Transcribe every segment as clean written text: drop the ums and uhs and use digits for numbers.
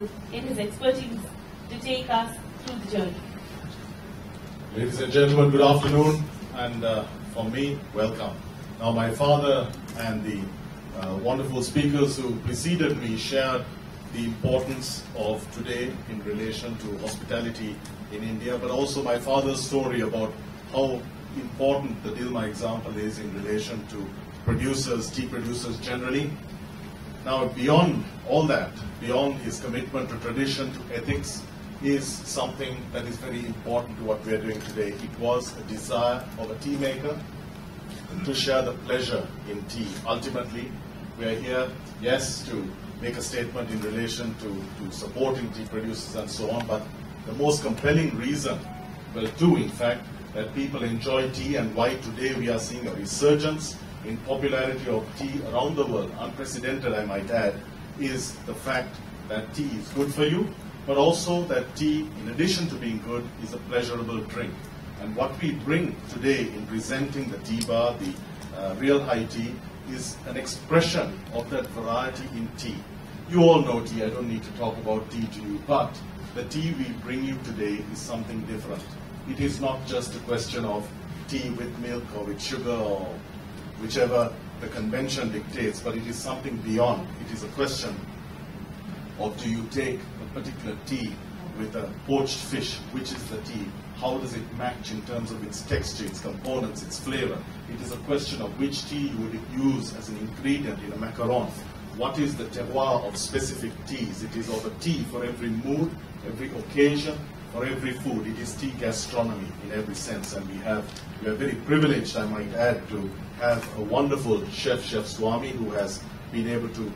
in his expertise to take us through the journey. Ladies and gentlemen, good afternoon, and for me, welcome. Now, my father and the wonderful speakers who preceded me shared the importance of today in relation to hospitality in India, but also my father's story about how important the Dilmah example is in relation to producers, tea producers generally. Now, beyond all that, beyond his commitment to tradition, to ethics, is something that is very important to what we are doing today. It was a desire of a tea maker to share the pleasure in tea. Ultimately, we are here, yes, to make a statement in relation to supporting tea producers and so on, but the most compelling reason, well, two in fact, that people enjoy tea and why today we are seeing a resurgence in popularity of tea around the world, unprecedented I might add, is the fact that tea is good for you, but also that tea, in addition to being good, is a pleasurable drink. And what we bring today in presenting the tea bar, the real high tea, is an expression of that variety in tea. You all know tea, I don't need to talk about tea to you, but the tea we bring you today is something different. It is not just a question of tea with milk or with sugar or whichever the convention dictates, but it is something beyond. It is a question of, do you take a particular tea with a poached fish, which is the tea? How does it match in terms of its texture, its components, its flavor? It is a question of which tea you would use as an ingredient in a macaron. What is the terroir of specific teas? It is of a tea for every mood, every occasion, for every food. It is tea gastronomy in every sense, and we are very privileged, I might add, to have a wonderful Chef Swami, who has been able to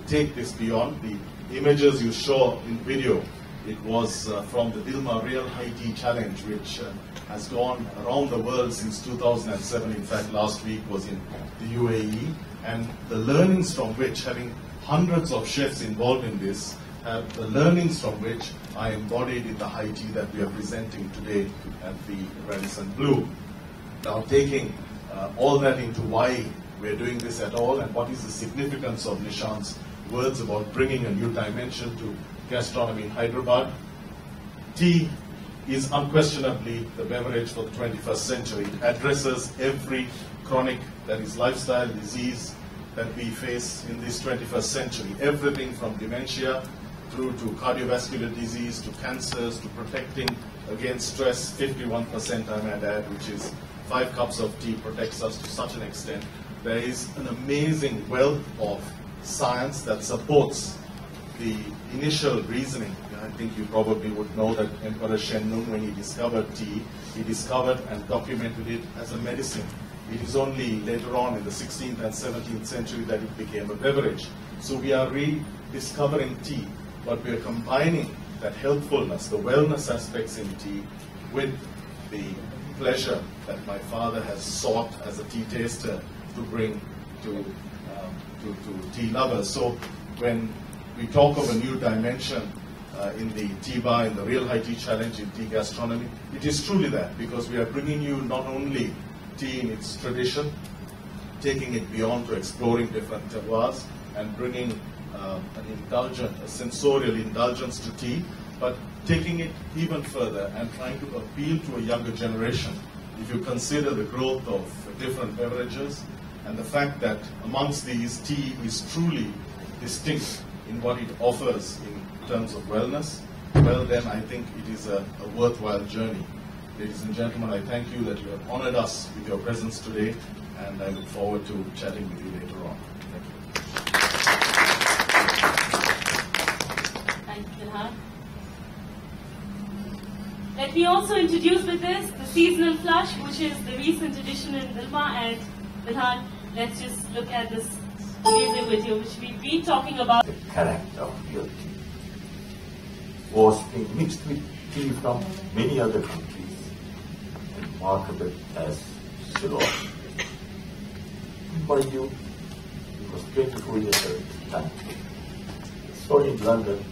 take this beyond. The images you saw in video, it was from the Dilmah Real High Tea Challenge, which has gone around the world since 2007. In fact, last week was in the UAE, and the learnings from which, having hundreds of chefs involved in this, the learnings from which are embodied in the high tea that we are presenting today at the Radisson Blu. Now, taking all that into why we're doing this at all and what is the significance of Nishant's words about bringing a new dimension to gastronomy in Hyderabad. Tea is unquestionably the beverage for the 21st century. It addresses every chronic, that is lifestyle disease, that we face in this 21st century. Everything from dementia through to cardiovascular disease, to cancers, to protecting against stress. 51%, I might add, which is 5 cups of tea protects us to such an extent. There is an amazing wealth of science that supports the initial reasoning. I think you probably would know that Emperor Shennung, when he discovered tea, he discovered and documented it as a medicine. It is only later on in the 16th and 17th century that it became a beverage. So we are rediscovering tea, but we are combining that healthfulness, the wellness aspects in tea, with the pleasure that my father has sought as a tea taster to bring to tea lovers. So when we talk of a new dimension in the tea bar, in the Real High Tea Challenge, in tea gastronomy, it is truly that, because we are bringing you not only tea in its tradition, taking it beyond to exploring different terroirs and bringing an indulgent, a sensorial indulgence to tea, but taking it even further and trying to appeal to a younger generation. If you consider the growth of different beverages and the fact that amongst these, tea is truly distinct in what it offers in terms of wellness, well then I think it is a worthwhile journey. Ladies and gentlemen, I thank you that you have honored us with your presence today, and I look forward to chatting with you later on. Thank you. Thank you, Dilmah. Let me also introduce with this the seasonal flush, which is the recent addition in Dilmah. And Dilmah, let's just look at this amazing video, which we've been talking about. The character of your tea was being mixed with tea from many other countries and marketed as Ceylon. Mind you, it was 24 years at the time. So in London,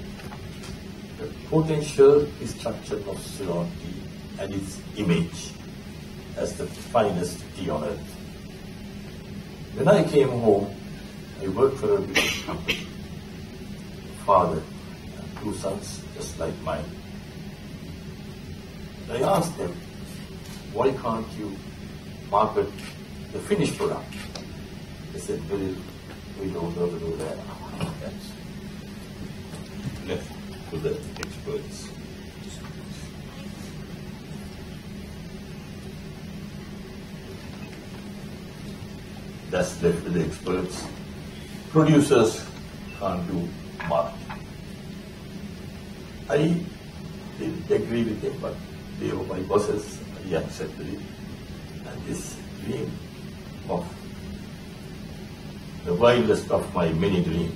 the potential destruction of Ceylon tea and its image as the finest tea on earth. When I came home, I worked for a big company. Father two sons, just like mine. I asked them, why can't you market the finished product? They said, we don't know to do that. That's left to the experts. That's left to the experts. Producers can't do marketing. I didn't agree with them, but they were my bosses. I accepted it. And this dream of the wildest of my many dreams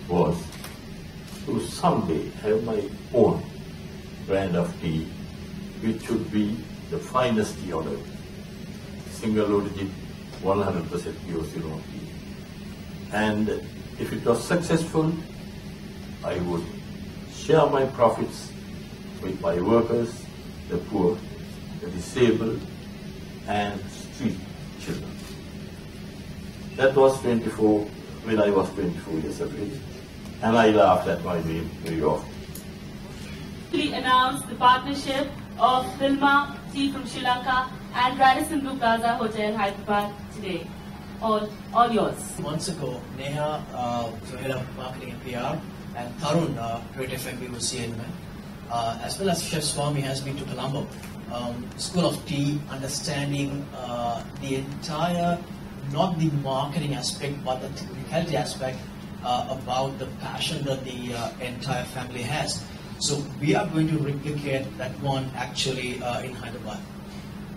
was to someday have my own brand of tea, which should be the finest tea on earth. Single origin, 100% pure Ceylon tea. And if it was successful, I would share my profits with my workers, the poor, the disabled, and street children. That was when I was 24 years of age, and I laughed at my dream very often. We announced the partnership of Dilmah, tea from Sri Lanka, and Radisson Blu Plaza Hotel, Hyderabad today. All yours. Months ago, Neha, head of marketing and PR, and Tarun, Great FMB was CNM, as well as Chef Swami has been to Colombo. School of Tea, understanding the entire, not the marketing aspect, but the technicality aspect about the passion that the entire family has. So we are going to replicate that one actually in Hyderabad.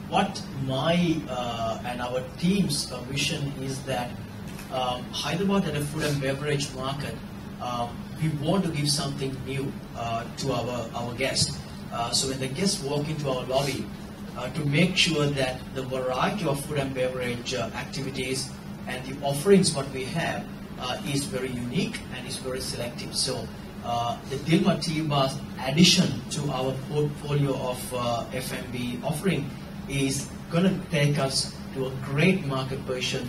What my and our team's vision is that Hyderabad at a food and beverage market, we want to give something new to our guests. So when the guests walk into our lobby, to make sure that the variety of food and beverage activities and the offerings what we have is very unique and is very selective. So the Dilmah Tea Bar's addition to our portfolio of F&B offering is going to take us to a great market position.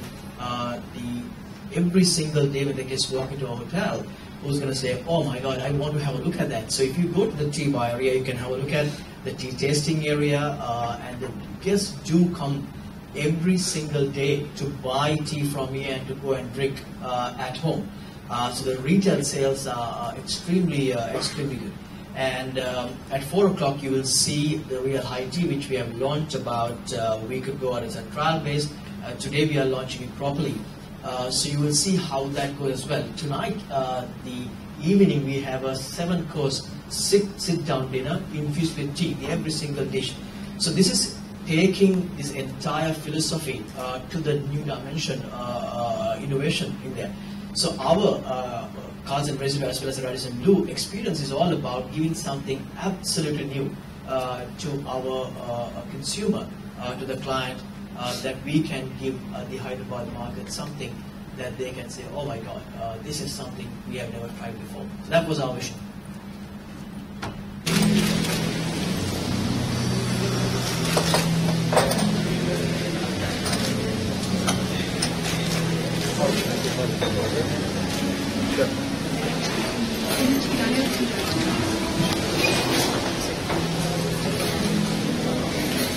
Every single day when the guests walk into our hotel, who's going to say, oh my God, I want to have a look at that. So if you go to the tea bar area, you can have a look at the tea tasting area, and the guests do come every single day to buy tea from me and to go and drink at home. So the retail sales are extremely good. And at 4 o'clock you will see the real high tea, which we have launched about a week ago as a trial base. Today we are launching it properly. So you will see how that goes as well. Tonight, the evening, we have a 7-course sit-down dinner infused with tea, every single dish. So this is taking this entire philosophy to the new dimension, innovation in there. So our Cards and Residue as well as the Radisson Blu experience is all about giving something absolutely new to our consumer, to the client, that we can give the Hyderabad market something that they can say, oh my God, this is something we have never tried before. So that was our vision.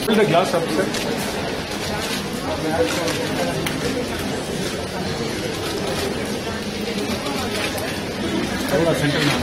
Fill the glass up, sir. Center now.